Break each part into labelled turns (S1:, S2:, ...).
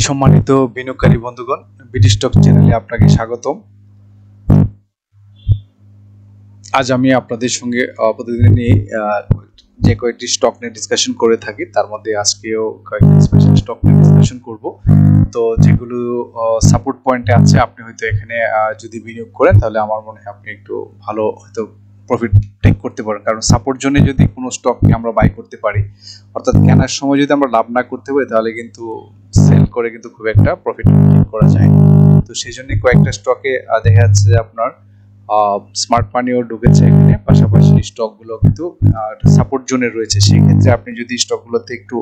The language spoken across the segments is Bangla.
S1: সম্মানিত বিনিয়োগকারী বন্ধুগণ, বিডি স্টক চ্যানেলে আপনাকে স্বাগতম। আজ আমি আপনাদের সঙ্গে প্রতিদিনই যে কয়েকটি স্টক নিয়ে ডিসকাশন করে থাকি, তার মধ্যে আজকেও কয়েকটি স্পেশাল স্টক নিয়ে ডিসকাশন করব। তো যেগুলো সাপোর্ট পয়েন্টে আছে, আপনি হয়তো এখানে যদি বিনিয়োগ করেন তাহলে আমার মনে হয় আপনি একটু ভালো হয়তো প্রফিট টেক করতে পারেন। কারণ সাপোর্ট জোনে যদি কোনো স্টককে আমরা বাই করতে পারি, অর্থাৎ কেনার সময় যদি আমরা লাভ না করতে পারি, তাহলে কিন্তু সেল করে কিন্তু খুব একটা প্রফিট করা যায়। তো সেই জন্য কয়েকটা স্টকে দেখা যাচ্ছে যে আপনার স্মার্ট মানিও ঢুকেছে এখানে, পাশাপাশি স্টকগুলো কিন্তু সাপোর্ট জোনে রয়েছে। সেই ক্ষেত্রে আপনি যদি স্টকগুলোতে একটু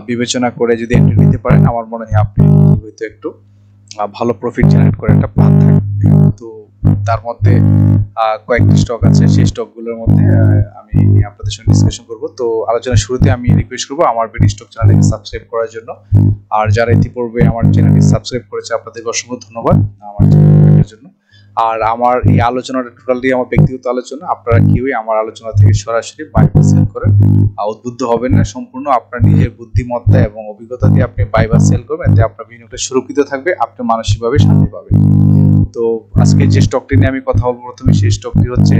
S1: বিবেচনা করে যদি এন্ট্রি নিতে পারেন, আমার মনে হয় আপনি হয়তো একটু ভালো প্রফিট জেনারেট করে একটা প্ল্যান থাকবে। তো তার মধ্যে কয়েকটি স্টক আছে, সেই স্টকগুলোর মধ্যে আমি আপনাদের সঙ্গে ডিসকাশন করব। তো আলোচনার শুরুতে আমি রিকোয়েস্ট করবো আমার বিডি স্টক চ্যানেলকে সাবস্ক্রাইব করার জন্য। আর যারা ইতিপূর্বে আমার চ্যানেলটি সাবস্ক্রাইব করেছে, আপনাদেরকে অসংখ্য ধন্যবাদ আমার চ্যানেলের জন্য। আর আমার এই আলোচনাটা টোটালি আমার ব্যক্তিগত আলোচনা, আপনারা কেউই আমার আলোচনা থেকে সরাসরি বাই বা সেল করেন উদ্বুদ্ধ হবেন না। সম্পূর্ণ আপনার নিজের বুদ্ধিমত্তা এবং অভিজ্ঞতা দিয়ে আপনি বাই বা সেল করবেন, এতে আপনার বিনিয়োগটা সুরক্ষিত থাকবে, আপনি মানসিকভাবে শান্তি পাবেন। তো আজকে যে স্টকটি নিয়ে আমি কথা বলবো, প্রথমে সেই স্টকটি হচ্ছে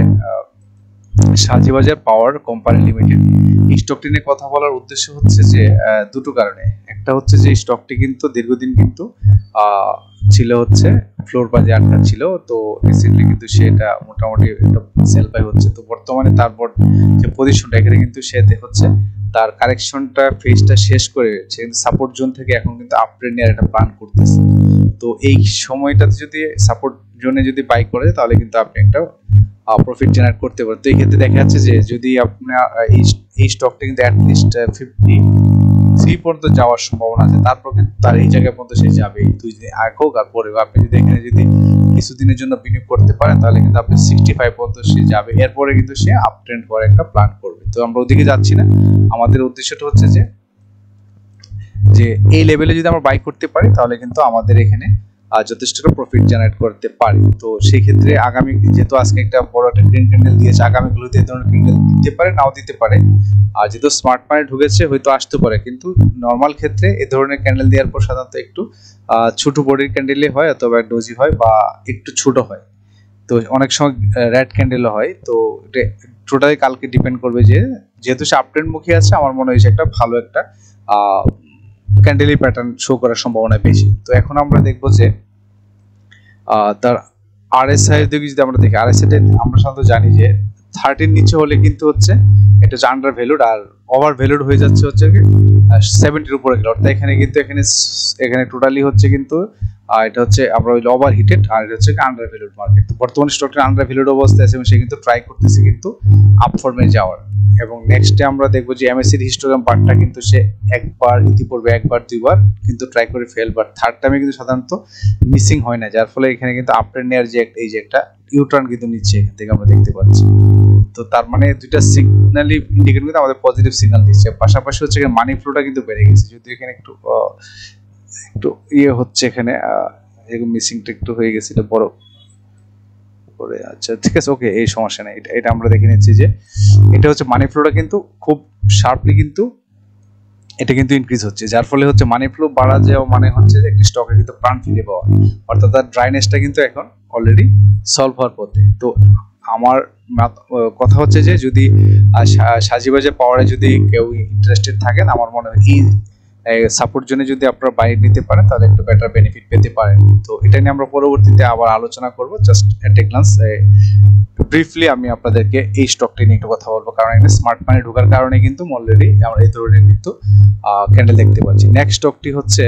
S1: সাজিবাজার পাওয়ার কোম্পানি লিমিটেড। এই স্টকটি নিয়ে কথা বলার উদ্দেশ্য হচ্ছে যে দুটো কারণে। একটা হচ্ছে যে স্টকটি কিন্তু দীর্ঘদিন কিন্তু ছিল হচ্ছে ফ্লোর বাজে আটকা ছিল, তো রিসেন্টলি কিন্তু সেটা মোটামুটি একটা সেল বাই হচ্ছে। তো বর্তমানে তারপর যে পজিশনটা এখানে কিন্তু সে হচ্ছে তার কারেকশনটা ফেজটা শেষ করে সে সাপোর্ট জোন থেকে এখন কিন্তু আপট্রেন্ড নেওয়ার একটা প্ল্যান করতেছে। তো এই সময়টাতে যদি সাপোর্ট জোনে যদি বাই করে, তাহলে কিন্তু আপনি একটা প্রফিট জেনারেট করতে পারেন। তো এই ক্ষেত্রে দেখা যাচ্ছে যে যদি আপনার এই স্টকটা কিন্তু অ্যাটলিস্ট 53 পর্যন্ত যাওয়ার সম্ভাবনা আছে, তারপর কিন্তু তার এই জায়গা পর্যন্ত সে যাবে। 2 দিন আগে হোক আর পরে, আপনি যদি এখানে যদি কিছুদিনের জন্য বিনিয়োগ করতে পারেন, তাহলে কিন্তু আপনি 65 পর্যন্ত সে যাবে। এরপরে কিন্তু সে আপ ট্রেন্ড করার একটা প্ল্যান করবে। তো আমরা ওদিকে যাচ্ছি না, আমাদের উদ্দেশ্যটা হচ্ছে যে এই লেভেলে যদি আমরা বাই করতে পারি, তাহলে কিন্তু আমাদের এখানে যথেষ্ট প্রফিট জেনারেট করতে পারি। তো সেই ক্ষেত্রে আগামী, যেহেতু আজকে একটা বড় একটা গ্রিন ক্যান্ডেল দিয়েছে, আগামীগুলোতে এই ধরনের ক্যান্ডেল দিতে পারে, নাও দিতে পারে। আর যেহেতু স্মার্ট মানি ঢুকেছে, হয়তো আসতে পারে, কিন্তু নর্মাল ক্ষেত্রে এই ধরনের ক্যান্ডেল দেওয়ার পর সাধারণত একটু ছোট বডির ক্যান্ডেলই হয়, অথবা ডোজি হয়, বা একটু ছোট হয়। তো অনেক সময় রেড ক্যান্ডেলও হয়। তো এটা টোটালি কালকে ডিপেন্ড করবে যে, যেহেতু সে আপট্রেন্ড মুখী আছে, আমার মনে হয় একটা ভালো একটা ক্যান্ডেলি প্যাটার্ন শো করার সম্ভাবনা বেশি। তো এখন আমরা দেখবো যে তার আরএসআই দিকে যদি আমরা দেখি, আরএসআই আমরা সাধারণত জানি যে 30 নিচে হলে কিন্তু হচ্ছে এটা হচ্ছে আন্ডার ভ্যালুড, আর ওভার ভ্যালুড হয়ে যাচ্ছে হচ্ছে 70 উপরে গেলে। অর্থাৎ এখানে কিন্তু এখানে টোটালি হচ্ছে কিন্তু এটা হচ্ছে আমরা ওভার হিটেড, আর এটা হচ্ছে আন্ডার ভ্যালুড মার্কেট। তো বর্তমানে স্টকটা আন্ডার ভ্যালুড অবস্থায় আছে এবং সে কিন্তু ট্রাই করতেছে কিন্তু আপ ফর্মে যাওয়ার। এবং নেক্সটে আমরা দেখবো যে এমএসসির হিস্টোগ্রাম পার্টটা কিন্তু সে একবার ইতিপূর্বে একবার দুইবার কিন্তু ট্রাই করে ফেল, বাট থার্ড টাইমে কিন্তু সাধারণত মিসিং হয় না, যার ফলে এখানে কিন্তু আপট্রেন্ড নেওয়ার যে এই যে একটা ইউটার্ন কিন্তু নিচ্ছে, এখান থেকে আমরা দেখতে পাচ্ছি। তো তার মানে দুইটা সিগন্যালি ইন্ডিকেটর কিন্তু আমাদের পজিটিভ সিগন্যাল দিচ্ছে। পাশাপাশি হচ্ছে মানি ফ্লোটা কিন্তু বেড়ে গেছে, যদিও এখানে একটু ইয়ে হচ্ছে, এখানে এরকম মিসিংটা একটু হয়ে গেছে, এটা বড় করে। আচ্ছা ঠিক আছে, ওকে, এই সমস্যা নেই। এটা আমরা দেখে নিচ্ছি যে এটা হচ্ছে মানি ফ্লোটা কিন্তু খুব শার্পলি কিন্তু এটা কিন্তু ইনক্রিজ হচ্ছে, যার ফলে হচ্ছে মানি ফ্লো বাড়া যাওয়া মানে হচ্ছে যে একটি স্টকে কিন্তু প্রাণ ফিরে পাওয়া, অর্থাৎ তার ড্রাইনেসটা কিন্তু এখন অলরেডি সলভ হওয়ার পথে। তো আমার কথা হচ্ছে যে যদি সাজিবাজার পাওয়ারে যদি কেউ ইন্টারেস্টেড থাকেন, আমার মনে হয় এই সাপোর্ট জন্য যদি আপনারা বাই নিতে পারেন, তাহলে একটু বেটার বেনিফিট পেতে পারেন। তো এটা নিয়ে আমরা পরবর্তীতে আবার আলোচনা করব। জাস্ট এট এ গ্লান্স ব্রিফলি আমি আপনাদেরকে এই স্টকটি নিয়ে একটু কথা বলবো, কারণ এখানে স্মার্ট মানি ঢোকার কারণে কিন্তু অলরেডি আমরা এই ধরনের কিন্তু ক্যান্ডেল দেখতে পাচ্ছি। নেক্সট স্টকটি হচ্ছে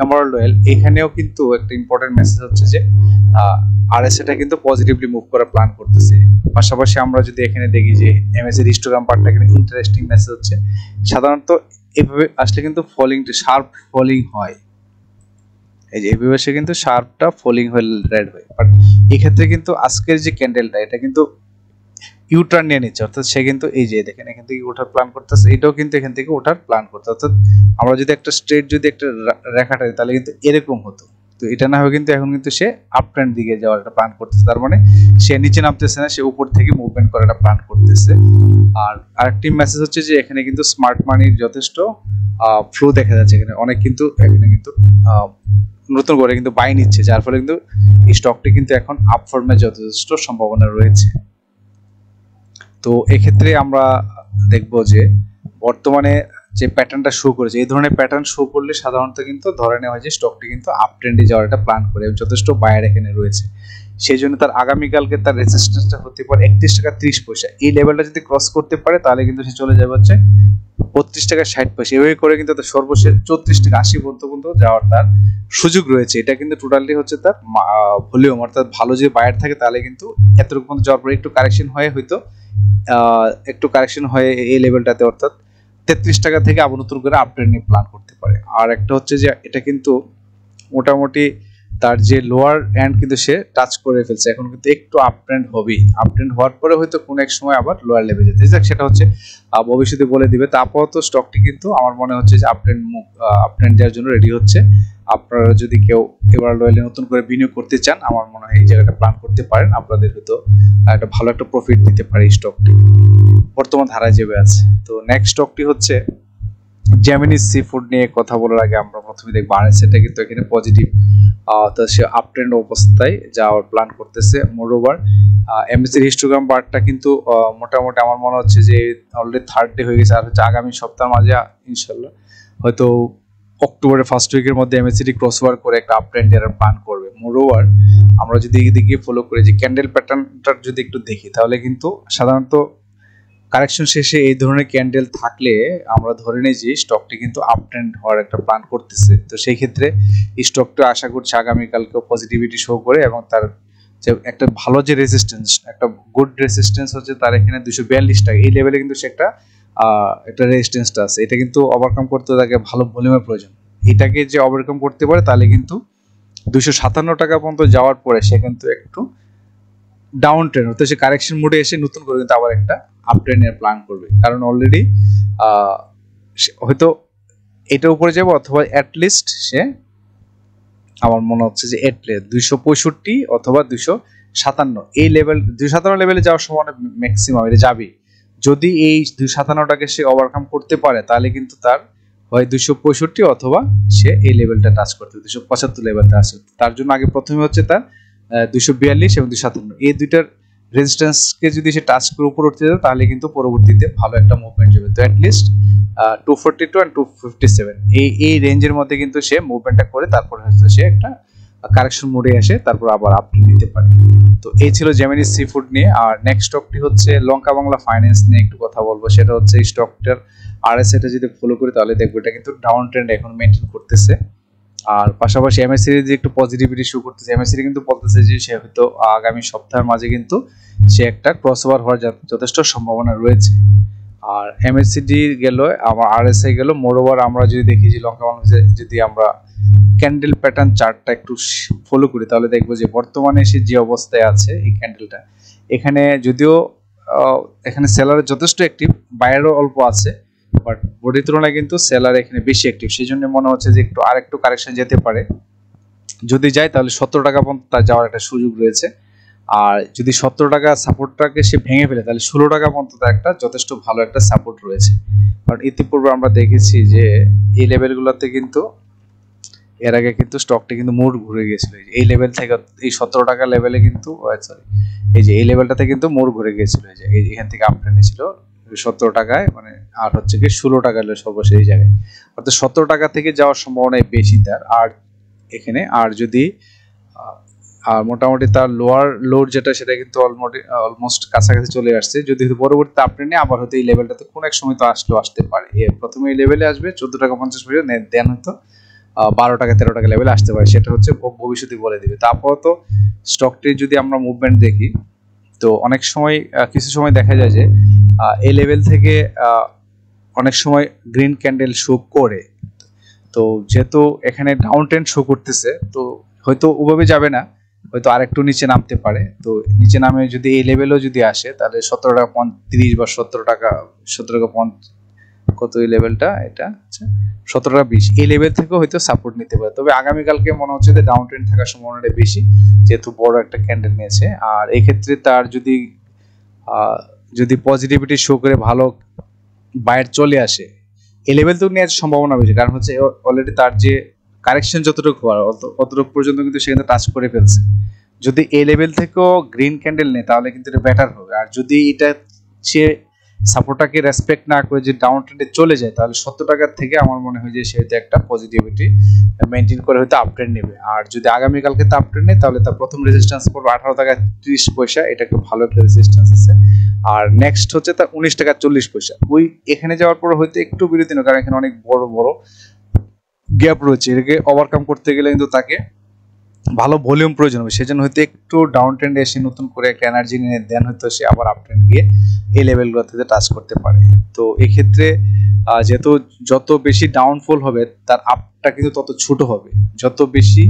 S1: এমারাল্ড অয়েল। এখানেও কিন্তু একটা ইম্পর্টেন্ট মেসেজ হচ্ছে যে আরএসআইটা কিন্তু পজিটিভলি মুভ করার প্ল্যান করতেছে। পাশাপাশি আমরা যদি এখানে দেখি যে এমএসসির হিস্টোগ্রাম পার্টটা এখানে ইন্টারেস্টিং মেসেজ হচ্ছে। সাধারণত এভাবে আসলে কিন্তু শার্প ফলিং হয়, এই যে এভাবে সে কিন্তু শার্পটা ফলিং হয়ে রেড হয়। বাট এক্ষেত্রে কিন্তু আজকের যে ক্যান্ডেলটা, এটা কিন্তু ইউটার্ন নিয়ে নিচ্ছে, অর্থাৎ সে কিন্তু এই যে দেখেন এখান থেকে ওঠার প্ল্যান করতেছে, এটাও কিন্তু এখান থেকে ওঠার প্ল্যান করতে। অর্থাৎ আমরা যদি একটা স্ট্রেট যদি একটা রেখাটা, তাহলে কিন্তু এরকম হতো, তো এটা না হয়ে কিন্তু এখন কিন্তু সে আপ ট্রেন্ড দিকে যাওয়ার একটা প্ল্যান করতেছে, তার মানে সে নিচে নামতেছে না, সে উপর থেকে মুভমেন্ট করার একটা প্ল্যান করতেছে। আর আরেকটি মেসেজ হচ্ছে যে এখানে কিন্তু স্মার্ট মানির যথেষ্ট ফ্লো দেখা যাচ্ছে, এখানে অনেক কিন্তু এখানে কিন্তু নতুন করে কিন্তু বাই নিচ্ছে, যার ফলে কিন্তু এই স্টকটি কিন্তু এখন আপ ফর্মের যথেষ্ট সম্ভাবনা রয়েছে। তো এক্ষেত্রে আমরা দেখব যে বর্তমানে যে প্যাটার্নটা শো করেছে, এই ধরনের প্যাটার্ন শো করলে সাধারণত কিন্তু ধরে নেওয়া হয় যে স্টকটি কিন্তু আপ ট্রেন্ডে যাওয়ার একটা প্ল্যান করে এবং যথেষ্ট বায়ার এখানে রয়েছে। সেই জন্য তার আগামীকালকে তার রেজিস্ট্যান্সটা হতে পারে 31 টাকা 30 পয়সা। এই লেভেলটা যদি ক্রস করতে পারে তাহলে কিন্তু সে চলে যাবে হচ্ছে 32 টাকা 60 পয়সা। এভাবে করে কিন্তু তার সর্বশেষ 34 টাকা 80 পর্যন্ত যাওয়ার তার সুযোগ রয়েছে। এটা কিন্তু টোটালি হচ্ছে তার ভলিউম, অর্থাৎ ভালো যে বায়ার থাকে তাহলে কিন্তু এতটুকু পর্যন্ত যাওয়ার পরে একটু কারেকশন হয়ে হয়তো এই লেভেলটাতে অর্থাৎ 33 টাকা থেকে আবার নতুন করে আপ ট্রেন্ড নিয়ে প্ল্যান করতে পারে। আর একটা হচ্ছে যে এটা কিন্তু মোটামুটি তার যে লোয়ার এন্ড কিন্তু সে টাচ করে ফেলছে, এখন কিন্তু একটু আপ ট্রেন্ড হবেই, আপ ট্রেন্ড হওয়ার পরে হয়তো কোনো এক সময় আবার লোয়ার লেভেল যেতে যাক, সেটা হচ্ছে ভবিষ্যতে বলে দিবে। তা আপাতত স্টকটি কিন্তু আমার মনে হচ্ছে যে আপ ট্রেন্ড দেওয়ার জন্য রেডি হচ্ছে। আপনারা যদি কেউ এবার লোয়ালে নতুন করে বিনিয়োগ করতে চান, আমার মনে হয় এই জায়গাটা প্ল্যান করতে পারেন, আপনাদের হয়তো একটা ভালো একটা প্রফিট দিতে পারে এই স্টকটি, বর্তমান ধারায় যেভাবে আছে। তো নেক্সট স্টকটি হচ্ছে জেমিনি সি ফুড নিয়ে কথা বলার আগে আমরা প্রথমে দেখব আরএসআইটা কিন্তু এখানে পজিটিভ, তো সে আপ ট্রেন্ড অবস্থায় যাওয়ার প্ল্যান করতেছে। মোরওভার এমএসসি হিস্টোগ্রাম বারটা কিন্তু মোটামুটি আমার মনে হচ্ছে যে অলরেডি থার্ড ডে হয়ে গেছে, আর হচ্ছে আগামী সপ্তাহের মাঝে ইনশাল্লাহ হয়তো অক্টোবরের ফার্স্ট উইকের মধ্যে এমএসসিডি ক্রসওভার করে একটা আপ ট্রেন্ড এর প্ল্যান করবে। মোরওভার আমরা যদি এদিকে ফলো করে যে ক্যান্ডেল প্যাটার্নটা যদি একটু দেখি তাহলে কিন্তু সাধারণত কারেকশন শেষে এই ধরনের ক্যান্ডেল থাকলে আমরা ধরে নিই যে স্টকটি কিন্তু আপ ট্রেন্ড হওয়ার একটা প্ল্যান করতেছে। তো সেই ক্ষেত্রে স্টকটা আশা করছি আগামীকালকেও পজিটিভিটি শো করে এবং তার যে একটা ভালো যে রেজিস্ট্যান্স, একটা গুড রেজিস্ট্যান্স হচ্ছে তার এখানে 242 টাকা, এই লেভেলে কিন্তু সে একটা রেজিস্ট্যান্সটা আছে, এটা কিন্তু ওভারকাম করতে তাকে ভালো ভলিউমের প্রয়োজন। এটাকে যে ওভারকাম করতে পারে তাহলে কিন্তু 257 টাকা পর্যন্ত যাওয়ার পরে সে কিন্তু একটু ডাউন ট্রেন্ড হতে সে কারেকশন মোডে এসে নতুন করে কিন্তু আবার একটা আপ ট্রেন্ডের প্ল্যান করবে, কারণ অলরেডি হয়তো এটা উপরে যাবে অথবা অ্যাটলিস্ট সে আমার মনে হচ্ছে যে 265 অথবা 257 এই লেভেল 257 লেভেলে যাওয়ার সময় ম্যাক্সিমাম এটা যাবে। যদি এই 257টাকে সে ওভারকাম করতে পারে তাহলে কিন্তু তার হয় 265 অথবা সে এই লেভেলটা টাচ করতে 275 লেভেলটা আসে। তার জন্য আগে প্রথমে হচ্ছে তার 242 এবং 257 এই দুইটার রেজিস্ট্যান্সকে যদি সে টাচ করে উপরে উঠতে যায় তাহলে কিন্তু পরবর্তীতে ভালো একটা মুভমেন্ট যাবে। তো অ্যাটলিস্ট 242 and 257 এই রেঞ্জের মধ্যে কিন্তু সে মুভমেন্টটা করে তারপর হচ্ছে সে একটা কারেকশন মোডে আসে, তারপর আবার আপডেট নিতে পারে। তো এই ছিল জেমিনি সি ফুড নিয়ে। আর নেক্সট স্টকটি হচ্ছে লঙ্কা বাংলা ফাইন্যান্স নিয়ে একটু কথা বলবো। সেটা হচ্ছে এই স্টকটার আরএসআইটা যদি ফলো করি তাহলে দেখবো এটা কিন্তু ডাউন ট্রেন্ড এখন মেইনটেইন করতেছে। আর পাশাপাশি এমএসসি যে একটু পজিটিভিটি শো করতেছে, এমএসসি কিন্তু বলতেছে যে সে হয়তো আগামী সপ্তাহের মাঝে কিন্তু সে একটা ক্রসওভার হওয়ার যথেষ্ট সম্ভাবনা রয়েছে। আর এমএসসিডি গেল, আমার আরএসআই গেল। মোরওভার আমরা যদি দেখি যে লঙ্কা বাংলাদেশে যদি আমরা ক্যান্ডেল প্যাটার্ন চার্টটা একটু ফলো করি তাহলে দেখবো যে বর্তমানে সে যে অবস্থায় আছে এই ক্যান্ডেলটা, এখানে যদিও এখানে সেলারের যথেষ্ট অ্যাক্টিভ, বায়ারও অল্প আছে, বাট বডির তুলনায় কিন্তু সেলার এখানে বেশি অ্যাক্টিভ। সেই জন্য মনে হচ্ছে যে আরেকটু কারেকশন যেতে পারে, যদি যায় তাহলে 17 টাকা পর্যন্ত তার যাওয়ার একটা সুযোগ রয়েছে। আর যদি 17 টাকা সাপোর্টটাকে সে ভেঙে ফেলে তাহলে 16 টাকা পর্যন্ত তার একটা যথেষ্ট ভালো একটা সাপোর্ট রয়েছে। কারণ ইতিপূর্বে আমরা দেখেছি যে এই লেভেলগুলোতে কিন্তু এর আগে কিন্তু স্টকটি কিন্তু মোড় ঘুরে গিয়েছিল, এই লেভেল থেকে এই 17 টাকা লেভেলে কিন্তু সরি এই যে এই লেভেলটাতে কিন্তু মোড় ঘুরে গিয়েছিল, এই যে এখান থেকে আপট্রেন্ডে ছিল 17 টাকায়, মানে আর হচ্ছে কি 16 টাকা হলো সর্বশেষ এই জায়গায়, অর্থাৎ 17 টাকা থেকে যাওয়ার সম্ভাবনা বেশি তার। আর এখানে আর যদি আর মোটামুটি তার লোয়ার লোড যেটা সেটা কিন্তু অলমোস্ট কাছাকাছি চলে আসছে, যদি পরবর্তীতে আপট্রেন্ডে আবার হয়তো এই লেভেলটাতে কোন এক সময় তো আসতে পারে। প্রথমে এই লেভেলে আসবে 14 টাকা 50 পয়সা, দেন হয়তো 12 টাকা 13 টাকা লেভেলে আসতে পারে, সেটা হচ্ছে ভবিষ্যতে বলে দিবে। তা আপাতত স্টকটির যদি আমরা মুভমেন্ট দেখি তো অনেক সময় কিছু সময় দেখা যায় যে এই লেভেল থেকে অনেক সময় গ্রিন ক্যান্ডেল শো করে, তো যেহেতু এখানে ডাউন ট্রেন্ড শো করতেছে তো হয়তো ওভাবে যাবে না, হয়তো আরেকটু নিচে নামতে পারে। তো নিচে নামে যদি এই লেভেলও যদি আসে তাহলে 17 টাকা 30 বা 17 টাকা কত এই লেভেলটা, এটা হচ্ছে 17.20, এই লেভেল থেকেও হয়তো সাপোর্ট নিতে পারে। তবে আগামীকালকে মনে হচ্ছে যে ডাউন ট্রেন্ড থাকার সম্ভাবনাটা বেশি, যেহেতু বড় একটা ক্যান্ডেল নিয়েছে। আর এই ক্ষেত্রে তার যদি পজিটিভিটি শো করে ভালো বায়ার চলে আসে, এই লেভেল তো নেওয়ার সম্ভাবনা বেশি, কারণ হচ্ছে অলরেডি তার যে কারেকশন যতটুকু হওয়ার অতটুকু পর্যন্ত কিন্তু সে কিন্তু টাচ করে ফেলছে। যদি এই লেভেল থেকেও গ্রিন ক্যান্ডেল নেয় তাহলে কিন্তু এটা বেটার হবে। আর যদি এটা সে সাপোর্টটাকে রেসপেক্ট না করে যে ডাউন ট্রেন্ডে চলে যায়, তাহলে 70 টাকার থেকে আমার মনে হয় যে সে হয়তো একটা পজিটিভিটি মেনটেন করে হয়তো আপ ট্রেন্ড নেবে। আর যদি আগামীকালকে তো আপ ট্রেন্ড নেয়, তাহলে তার প্রথম রেজিস্ট্যান্স পড়বে 18 টাকা 30 পয়সা, এটা একটা ভালো একটা রেজিস্ট্যান্স আছে। আর নেক্সট হচ্ছে তার 19 টাকা 40 পয়সা। ওই এখানে যাওয়ার পর হয়তো একটু বিরতি নেই, কারণ এখানে অনেক বড় বড় গ্যাপ রয়েছে। এটাকে ওভারকাম করতে গেলে কিন্তু তাকে ভালো ভলিউম প্রয়োজন হবে, সেজন্য হয়তো একটু ডাউন ট্রেন্ডে এসে নতুন করে একটা এনার্জি নিয়ে দেন হয়তো সে আবার আপ ট্রেন্ড গিয়ে এই লেভেলগুলোতে টাচ করতে পারে। তো এই ক্ষেত্রে যেহেতু যত বেশি ডাউনফল হবে তার আপটা কিন্তু তত ছোট হবে, যত বেশি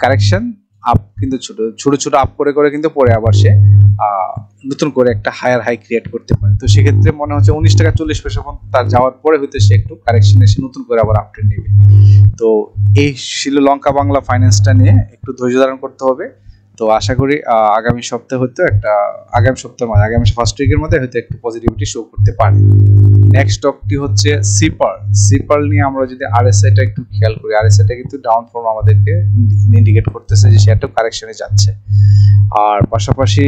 S1: কারেকশন আপ কিন্তু ছোট ছোট ছোট আপ করে করে কিন্তু পরে আবার সে নতুন করে একটা হায়ার হাই ক্রিয়েট করতে পারে। তো সেক্ষেত্রে মনে হচ্ছে 19 টাকা 40 পয়সা তার যাওয়ার পরে হয়তো সে একটু কারেকশন এসে নতুন করে আবার আপ ট্রেন্ড নেবে। তো এই ছিল লঙ্কা বাংলা ফাইন্যান্সটা নিয়ে, একটু ধৈর্য ধারণ করতে হবে। তো আশা করি আগামী সপ্তাহে হয়তো আগামী ফার্স্ট উইকের মধ্যে হয়তো একটু পজিটিভিটি শো করতে পারে। নেক্সট স্টকটি হচ্ছে সিপার নিয়ে আমরা যদি আরএসআইটা একটু খেয়াল করি, আরএসআইটা কিন্তু ডাউন ফর্ম আমাদেরকে ইন্ডিকেট করতেছে যে সে একটা কারেকশনে যাচ্ছে। আর পাশাপাশি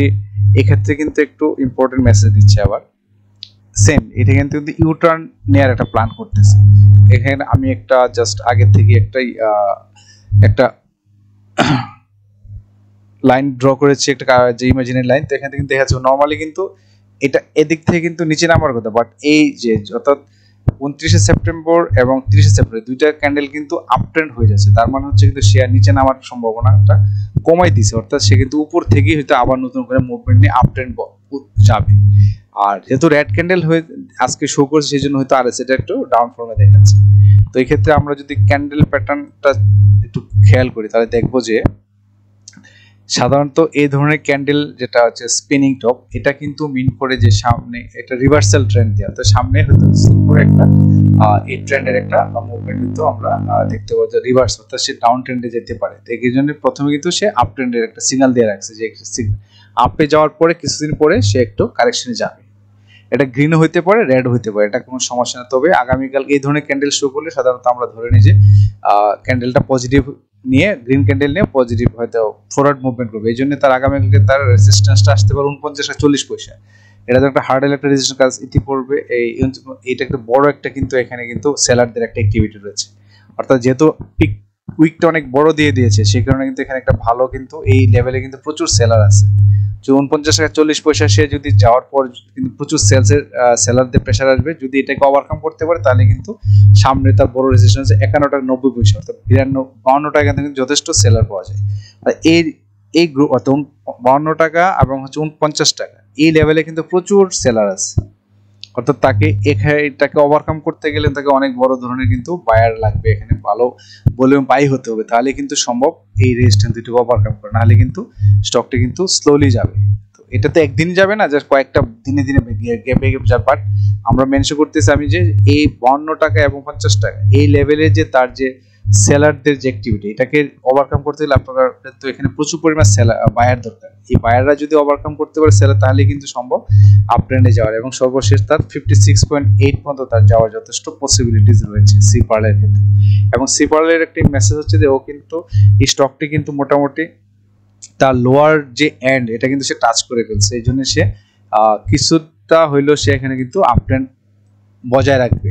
S1: এক্ষেত্রে কিন্তু একটু ইম্পর্টেন্ট মেসেজ দিচ্ছে আবার সেম, এটা কিন্তু ইউটার্ন নেওয়ার একটা প্ল্যান করতেছে। এখানে আমি একটা জাস্ট আগে থেকে একটা লাইন ড্র করেছি, একটা যে ইমাজিনারি লাইন। তো এখান থেকে দেখা যাচ্ছে নর্মালি কিন্তু এটা এদিক থেকে কিন্তু নিচে নামার কথা, বাট এই যে অর্থাৎ 29শে সেপ্টেম্বর এবং 30শে সেপ্টেম্বর দুইটা ক্যান্ডেল কিন্তু আপ ট্রেন্ড হয়ে যাচ্ছে। তার মানে হচ্ছে কিন্তু শেয়ার নিচে নামার সম্ভাবনাটা কমাই দিছে, অর্থাৎ সে কিন্তু উপর থেকেই হয়তো আবার নতুন করে মুভমেন্ট নিয়ে আপ ট্রেন্ড যাবে। আর যেহেতু রেড ক্যান্ডেল হয়ে আজকে শো করছে, সেই জন্য হয়তো আরএসআইটা একটু ডাউন ফর্মে দেখাচ্ছে। তো এই ক্ষেত্রে আমরা যদি ক্যান্ডেল প্যাটার্নটা একটু খেয়াল করি, তাহলে দেখবো যে সাধারণত এই ধরনের ক্যান্ডেল যেটা হচ্ছে স্পিনিং টপ, এটা কিন্তু মিন করে যে সামনে একটা রিভার্সাল ট্রেন্ড দেওয়া, তো সামনে হয়তো করে একটা এই ট্রেন্ডের একটা মুভমেন্ট কিন্তু আমরা দেখতে পাবো যে রিভার্স, অর্থাৎ সে ডাউন ট্রেন্ডে যেতে পারে। তো এই জন্য প্রথমে কিন্তু সে আপ ট্রেন্ডের একটা সিগন্যাল দিয়ে রাখছে যে আপে যাওয়ার পরে কিছুদিন পরে সে একটু কারেকশনে যাবে। এটা গ্রিন হইতে পারে, রেড হইতে পারে, এটা কোনো সমস্যা না। তবে আগামীকাল এই ধরনের ক্যান্ডেল শো করলে সাধারণত আমরা ধরে নিই যে ক্যান্ডেলটা পজিটিভ নিয়ে, গ্রিন ক্যান্ডেল নিয়ে পজিটিভ হয়তো ফরওয়ার্ড মুভমেন্ট করবে। এই জন্য তার আগামীকালকে তার রেজিস্ট্যান্সটা আসতে পারে 49 টাকা 40 পয়সা। এটা তো একটা হার্ডেল একটা রেজিস্ট্যান্স কাজ ইতি পড়বে। এইটা একটা বড় একটা কিন্তু এখানে কিন্তু সেলারদের একটা অ্যাক্টিভিটি রয়েছে, অর্থাৎ যেহেতু পিক উইকটা অনেক বড় দিয়ে দিয়েছে, সেই কারণে কিন্তু এখানে একটা ভালো কিন্তু এই লেভেলে কিন্তু প্রচুর সেলার আছে। 49 টাকা 40 পয়সা সে যদি যাওয়ার পর কিন্তু প্রচুর সেলারদের প্রেসার আসবে। যদি এটাকে ওভারকাম করতে পারে তাহলে কিন্তু সামনে তার বড় রেজিস্ট্যান্স 51 টাকা 90 পয়সা, অর্থাৎ 52 টাকা কিন্তু যথেষ্ট সেলার পাওয়া যায়। আর এই গ্রুপ অর্থাৎ 52 টাকা এবং হচ্ছে 49 টাকা এই লেভেলে কিন্তু প্রচুর সেলার আছে, অর্থাৎ এটাকে ওভারকাম করতে গেলে তাকে অনেক বড় ধরনের কিন্তু বায়ার লাগবে, এখানে ভালো ভলিউম বাই হতে হবে, তাহলে কিন্তু সম্ভব এই রেজিস্ট্যান্স দুটোকে ওভারকাম করা, নাহলে কিন্তু স্টকটি কিন্তু স্লোলি যাবে। তো এটা তো একদিন যাবে না, জাস্ট কয়েকটা দিনে দিনে গ্যাপে যাবে। বাট আমরা মেনশন করতেছি আমি যে এই 52 টাকা এবং 50 টাকা এই লেভেলে যে তার যে সেলারদের যে অ্যাক্টিভিটি, এটাকে ওভারকাম করতে গেলে আপনার তো এখানে প্রচুর পরিমাণ বায়ার দরকার। এই বায়াররা যদি ওভারকাম করতে পারে সেলার, তাহলে কিন্তু সম্ভব আপ ট্রেন্ডে যাওয়ার, এবং সর্বশেষ তার 56.8 পর্যন্ত তার যাওয়ার যথেষ্ট পসিবিলিটিস রয়েছে সিপার্লের ক্ষেত্রে। এবং সিপার্লের একটি মেসেজ হচ্ছে যে ও কিন্তু এই স্টকটি কিন্তু মোটামুটি তার লোয়ার যে এন্ড এটা কিন্তু সে টাচ করে ফেলছে, এই জন্য সে কিছুটা হইলেও সে এখানে কিন্তু আপ ট্রেন্ড বজায় রাখবে,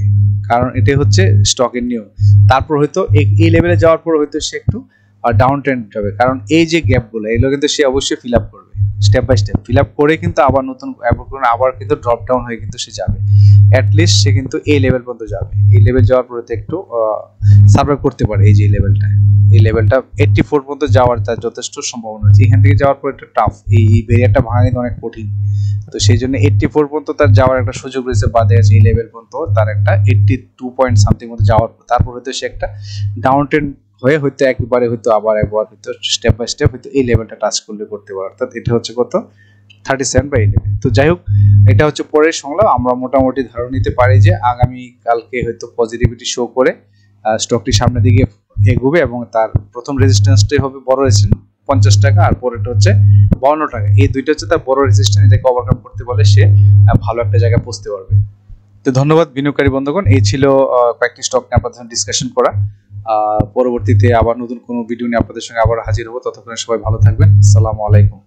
S1: কারণ এটাই হচ্ছে স্টকের নিয়ম। তারপর হয়তো এই লেভেলে যাওয়ার পর হয়তো সে একটু ডাউন ট্রেন্ড যাবে, কারণ এই যে গ্যাপগুলো এগুলো কিন্তু সে অবশ্যই ফিল আপ করবে step by step, fill up করে কিন্তু আবার নতুন আবার কিন্তু ড্রপ ডাউন হয়ে কিন্তু সে যাবে। অ্যাটলিস্ট সে কিন্তু এই লেভেল পর্যন্ত যাবে, এই লেভেল যাওয়ার পরে একটু সার্ভাইভ করতে পারে। এই যে লেভেলটা 84 পর্যন্ত যাওয়ার তার যথেষ্ট সম্ভাবনা আছে। এখান থেকে যাওয়ার পর একটা টাফ, এই ব্যারিয়ারটা ভাঙা কিন্তু অনেক কঠিন। তো সেই জন্য 84 পর্যন্ত তার যাওয়ার একটা সুযোগ রয়েছে, বাদে আছে এই লেভেল পর্যন্ত তার একটা 82 পয়েন্ট সামথিং মতো যাওয়ার, তারপর হয়তো সে একটা ডাউন ট্রেন্ড হয়ে হয়তো একবার হয়তো আবার একবার হয়তো স্টেপ বাই স্টেপ হয়তো এই লেভেলটা টাচ করতে পারে। অর্থাৎ এটা হচ্ছে কত 37 বা 11। তো যাই হোক, এটা হচ্ছে পরের সংলাপ। আমরা মোটামুটি ধারণা নিতে পারি যে আগামী কালকে হয়তো পজিটিভিটি শো করে স্টকটি সামনের দিকে এগোবে এবং তার প্রথম রেজিস্ট্যান্সটাই হবে বড় রেজিস্ট্যান্স 50 টাকা, আর পরেরটা হচ্ছে 52 টাকা। এই দুইটা হচ্ছে তার বড় রেজিস্ট্যান্স, এটাকে ওভারকাম করতে পারলে সে ভালো একটা জায়গায় পৌঁছতে পারবে। তো ধন্যবাদ বিনিয়োগকারী বন্ধুগণ, এই ছিল কয়েকটি স্টক নিয়ে আপনাদের সঙ্গে ডিসকাশন করা। পরবর্তীতে আবার নতুন কোনো ভিডিও নিয়ে আপনাদের সঙ্গে আবার হাজির হবো। ততক্ষণে সবাই ভালো থাকবেন। আসসালামু আলাইকুম।